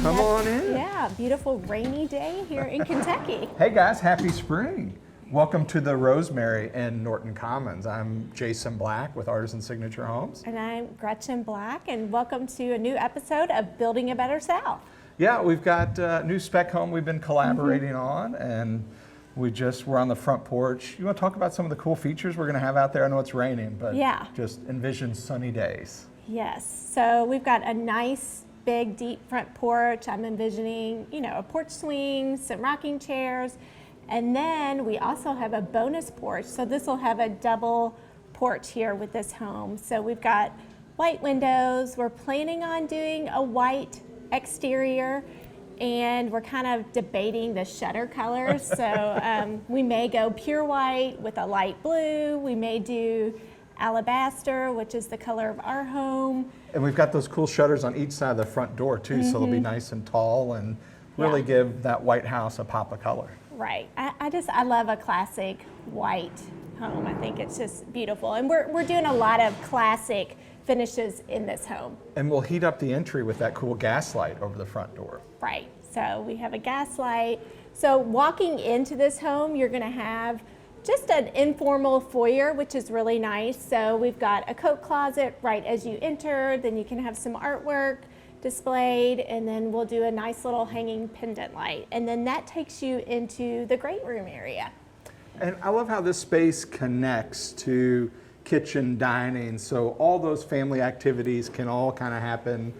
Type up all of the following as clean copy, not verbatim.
Come on in. Yeah, beautiful rainy day here in Kentucky. Hey guys, happy spring. Welcome to the Rosemary in Norton Commons. I'm Jason Black with Artisan Signature Homes. And I'm Gretchen Black, and welcome to a new episode of Building a Better South. Yeah, we've got a new spec home we've been collaborating on, and we're on the front porch. You want to talk about some of the cool features we're going to have out there? I know it's raining, but yeah, just envision sunny days. Yes, so we've got a nice big deep front porch. I'm envisioning, a porch swing, some rocking chairs, and then we also have a bonus porch. So this will have a double porch here with this home. So we've got white windows. We're planning on doing a white exterior, and we're kind of debating the shutter colors. So we may go pure white with a light blue. We may do alabaster, which is the color of our home. And we've got those cool shutters on each side of the front door too, so they'll be nice and tall and really give that white house a pop of color. Right. I love a classic white home. I think it's just beautiful. And we're doing a lot of classic finishes in this home. And we'll heat up the entry with that cool gas light over the front door. Right. So we have a gas light. So walking into this home, you're going to have just an informal foyer, which is really nice. So we've got a coat closet right as you enter, then you can have some artwork displayed, and then we'll do a nice little hanging pendant light. And then that takes you into the great room area. And I love how this space connects to kitchen, dining, so all those family activities can all kind of happen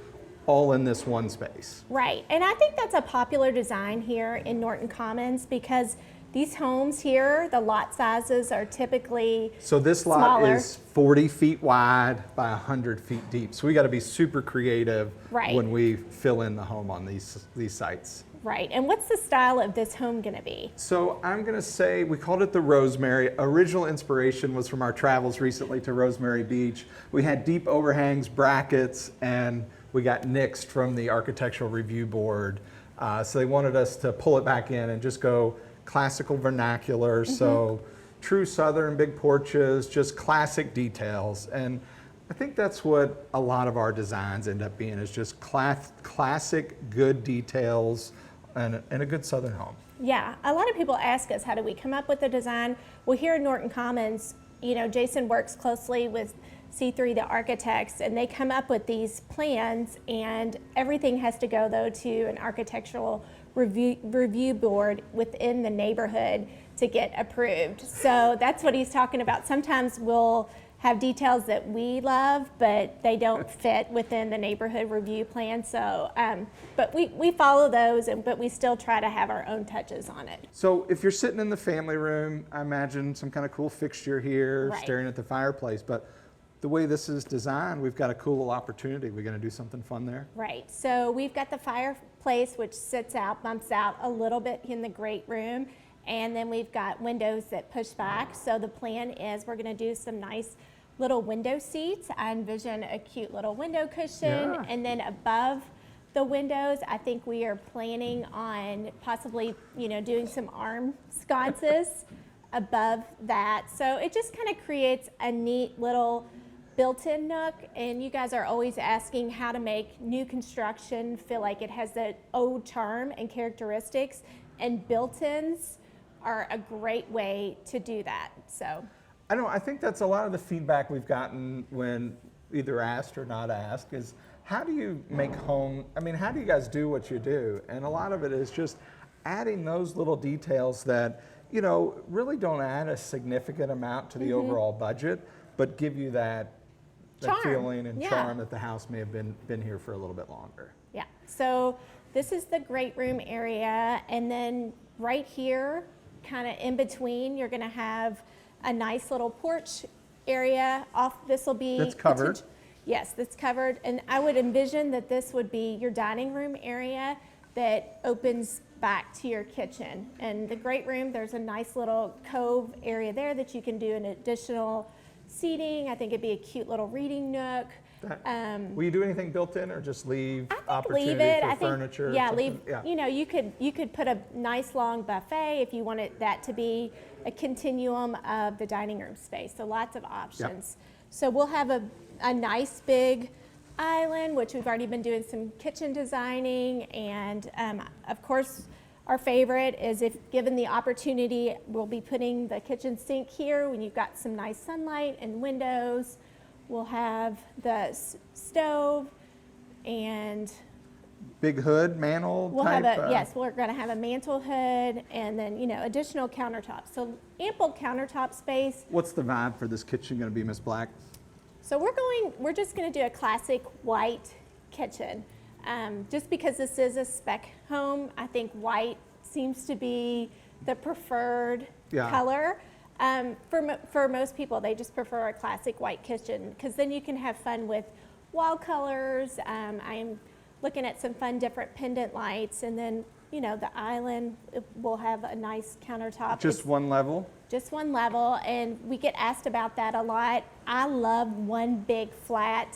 all in this one space. Right, and I think that's a popular design here in Norton Commons because these homes here, the lot sizes are typically So this lot smaller. is 40 feet wide by 100 feet deep. So we got to be super creative when we fill in the home on these sites. Right, and what's the style of this home gonna be? So I'm gonna say, we called it the Rosemary. Original inspiration was from our travels recently to Rosemary Beach. We had deep overhangs, brackets, and we got nixed from the Architectural Review Board. So they wanted us to pull it back in and just go classical vernacular. So true Southern, big porches, just classic details. And I think that's what a lot of our designs end up being, is just classic, good details and a good Southern home. Yeah, a lot of people ask us, how do we come up with the design? Well, here in Norton Commons, Jason works closely with C3, the architects, and they come up with these plans, and everything has to go, though, to an architectural review board within the neighborhood to get approved. So that's what he's talking about. Sometimes we'll have details that we love, but they don't fit within the neighborhood review plan. So, but we follow those, but we still try to have our own touches on it. So if you're sitting in the family room, I imagine some kind of cool fixture here, staring at the fireplace. But the way this is designed, we've got a cool little opportunity. We're going to do something fun there. Right. So we've got the fireplace, which bumps out a little bit in the great room. And then we've got windows that push back. So the plan is we're going to do some nice little window seats. I envision a cute little window cushion. And then above the windows, I think we are planning on possibly, doing some arm sconces above that. So it just kind of creates a neat little built-in nook. And you guys are always asking how to make new construction feel like it has that old charm and characteristics. And built-ins are a great way to do that. So I think that's a lot of the feedback we've gotten when either asked or not asked is, how do you make how do you guys do what you do? And a lot of it is just adding those little details that, really don't add a significant amount to the overall budget, but give you that feeling and charm that the house may have been here for a little bit longer. Yeah. So this is the great room area, and then right here, kind of in between, you're going to have a nice little porch area off. This will be that's covered. Yes, that's covered. And I would envision that this would be your dining room area that opens back to your kitchen. And the great room, there's a nice little cove area there that you can do an additional seating. I think it'd be a cute little reading nook. Will you do anything built in, or just leave opportunity leave it. for furniture? Yeah, leave. Yeah. You could put a nice long buffet if you wanted that to be a continuum of the dining room space. So lots of options. Yep. So we'll have a nice big island, which we've already been doing some kitchen designing. And of course, our favorite is, if given the opportunity, we'll be putting the kitchen sink here when you've got some nice sunlight and windows. We'll have the stove and Big hood, mantle we'll type? have yes, we're going to have a mantle hood and then, additional countertops. So ample countertop space. What's the vibe for this kitchen going to be, Miss Black? So we're just going to do a classic white kitchen. Just because this is a spec home, I think white seems to be the preferred color. For most people, they just prefer a classic white kitchen because then you can have fun with wall colors. I'm looking at some fun different pendant lights, and then the island will have a nice countertop. Just one level? Just one level, and we get asked about that a lot. I love one big flat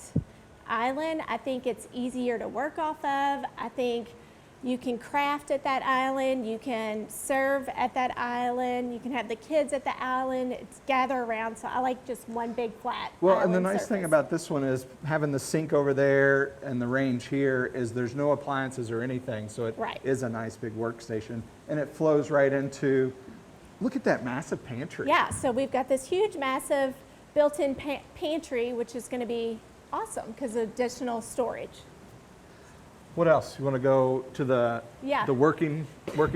island. I think it's easier to work off of. I think you can craft at that island, you can serve at that island, you can have the kids at the island, it's gather around, so I like just one big flat Well, and the island nice surface. thing about this one is having the sink over there and the range here is there's no appliances or anything, so it is a nice big workstation, and it flows right into, look at that massive pantry. Yeah, so we've got this huge, massive built-in pantry, which is going to be awesome because of additional storage. What else? You want to go to the working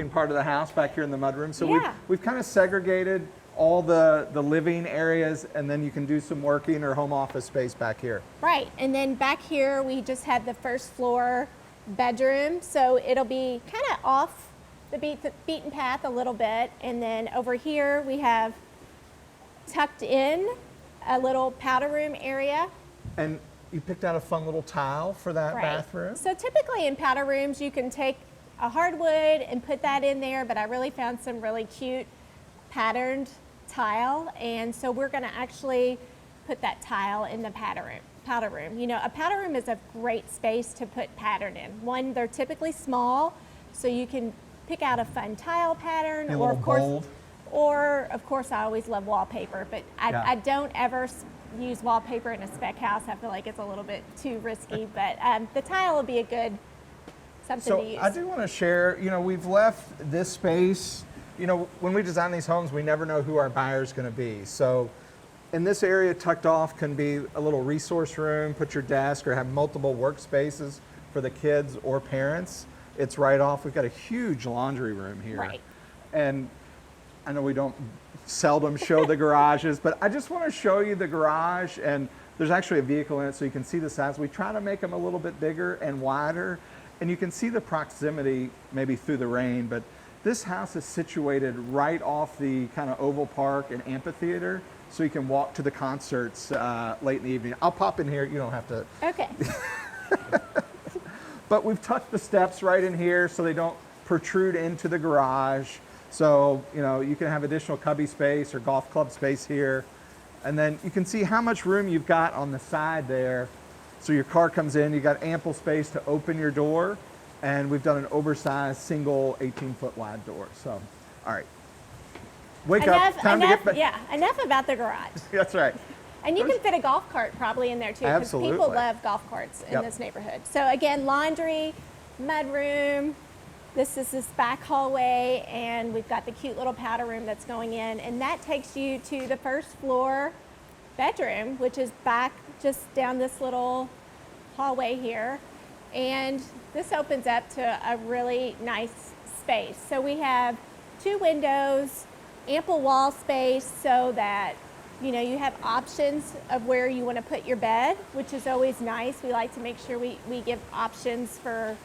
part of the house back here in the mudroom? So we've kind of segregated all the living areas, and then you can do some working or home office space back here. Right, and then back here we just had the first floor bedroom, so it'll be kind of off the beaten path a little bit, and then over here we have tucked in a little powder room area. And you picked out a fun little tile for that bathroom? So typically in powder rooms you can take a hardwood and put that in there, but I really found some really cute patterned tile, and so we're going to actually put that tile in the powder room. A powder room is a great space to put pattern in. One, they're typically small, so you can pick out a fun tile pattern, or of course I always love wallpaper, but I don't ever use wallpaper in a spec house. I feel like it's a little bit too risky, but the tile will be a good something to use. I do want to share, we've left this space, when we design these homes, we never know who our buyer is going to be. So in this area, tucked off can be a little resource room, put your desk, or have multiple workspaces for the kids or parents. It's right off. We've got a huge laundry room here. Right. And I know we don't seldom show the garages, but I just want to show you the garage, and there's actually a vehicle in it so you can see the size. We try to make them a little bit bigger and wider, and you can see the proximity maybe through the rain, but this house is situated right off the kind of oval park and amphitheater, so you can walk to the concerts late in the evening. I'll pop in here, you don't have to. Okay. But we've tucked the steps right in here so they don't protrude into the garage. So, you can have additional cubby space or golf club space here. And then you can see how much room you've got on the side there. So your car comes in, you got ample space to open your door. And we've done an oversized single 18-foot wide door. So, all right. Wake up, time to get back. Yeah, enough about the garage. That's right. And you can fit a golf cart probably in there too, because people love golf carts in this neighborhood. So again, laundry, mudroom. This is this back hallway, and we've got the cute little powder room that's going in, and that takes you to the first floor bedroom, which is back just down this little hallway here. And this opens up to a really nice space. So we have 2 windows, ample wall space so that you have options of where you want to put your bed, which is always nice. We like to make sure we give options for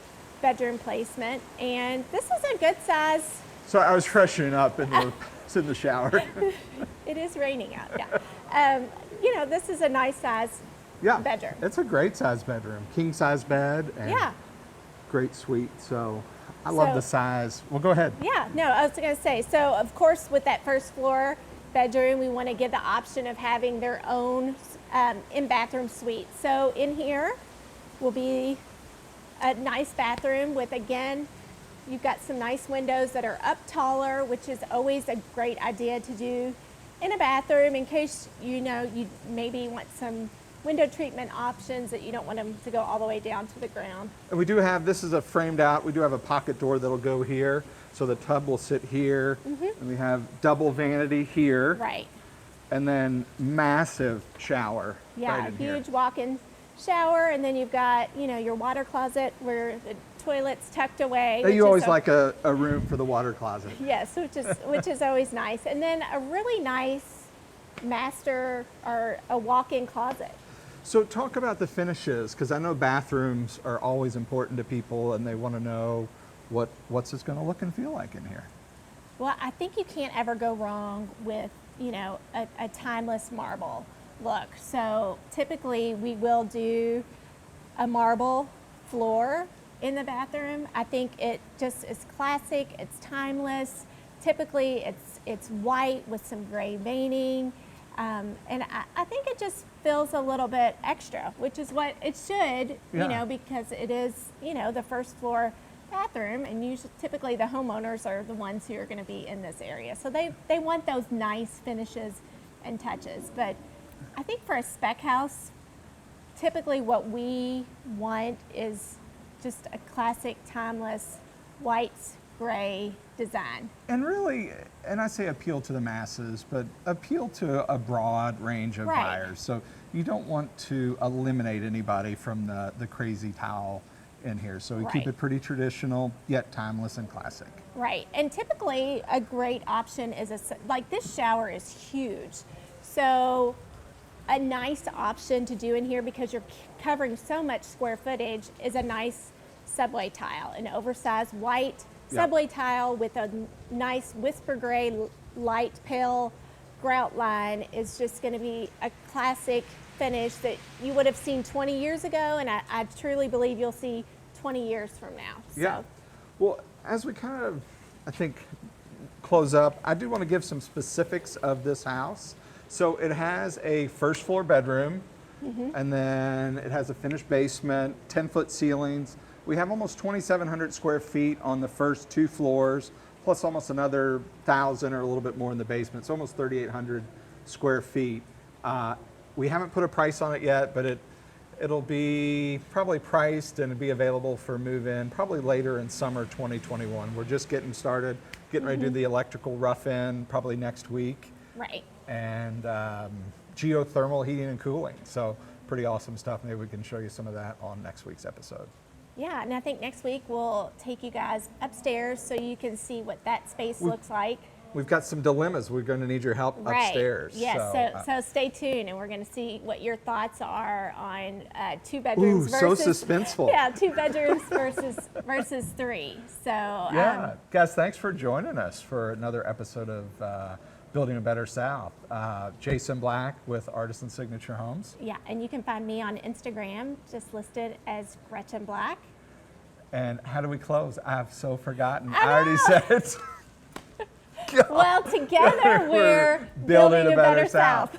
bedroom placement, and this is a good size. So I was freshening up in the shower. It is raining out, yeah. This is a nice size bedroom. It's a great size bedroom, king size bed, and great suite. So I love the size. Well, go ahead. Yeah, no, I was going to say, so of course with that first floor bedroom, we want to give the option of having their own in-bathroom suite. So in here will be a nice bathroom with, again, you've got some nice windows that are up taller, which is always a great idea to do in a bathroom in case you maybe want some window treatment options that you don't want them to go all the way down to the ground. And we do have, this is a framed out, we do have a pocket door that'll go here. So the tub will sit here. And we have double vanity here. Right. And then massive shower Yeah, right in here. huge walk-in shower, and then you've got, you know, your water closet where the toilet's tucked away. You always like a room for the water closet. Yes, which is always nice. And then a really nice master or a walk-in closet. So talk about the finishes, because I know bathrooms are always important to people and they want to know what's this going to look and feel like in here. Well, I think you can't ever go wrong with, you know, a timeless marble look. So typically we will do a marble floor in the bathroom. I think it just is classic, it's timeless. Typically it's white with some gray veining. And I think it just feels a little bit extra, which is what it should, Yeah. you know, because it is, you know, the first floor bathroom, and usually, typically the homeowners are the ones who are going to be in this area. So they want those nice finishes and touches. But I think for a spec house, typically what we want is just a classic, timeless, white, gray design. And really, and I say appeal to the masses, but appeal to a broad range of Right. buyers. So you don't want to eliminate anybody from the crazy towel in here. So we keep Right. it pretty traditional, yet timeless and classic. Right, and typically a great option is like this shower is huge. So a nice option to do in here, because you're covering so much square footage, is a nice subway tile, an oversized white Yeah. subway tile with a nice whisper gray light pale grout line is just going to be a classic finish that you would have seen 20 years ago, and I truly believe you'll see 20 years from now. So. Yeah. Well, as we kind of, I think, close up, I do want to give some specifics of this house. So it has a first floor bedroom, and then it has a finished basement, 10-foot ceilings. We have almost 2,700 square feet on the first 2 floors, plus almost another 1,000 or a little bit more in the basement. It's almost 3,800 square feet. We haven't put a price on it yet, but it'll be probably priced and be available for move-in probably later in summer 2021. We're just getting started, getting ready to do the electrical rough-in probably next week, Right. and geothermal heating and cooling. So pretty awesome stuff. Maybe we can show you some of that on next week's episode. Yeah, and I think next week we'll take you guys upstairs so you can see what that space looks like. We've got some dilemmas. We're going to need your help upstairs. Yes, so stay tuned, and we're going to see what your thoughts are on 2 bedrooms so versus suspenseful. Yeah, 2 bedrooms versus 3. So Yeah, guys, thanks for joining us for another episode of Building a Better South. Jason Black with Artisan Signature Homes. yeah, and you can find me on Instagram, just listed as Gretchen Black. And how do we close? I've so forgotten. I I already know. said it. Well, together we're Building a better South.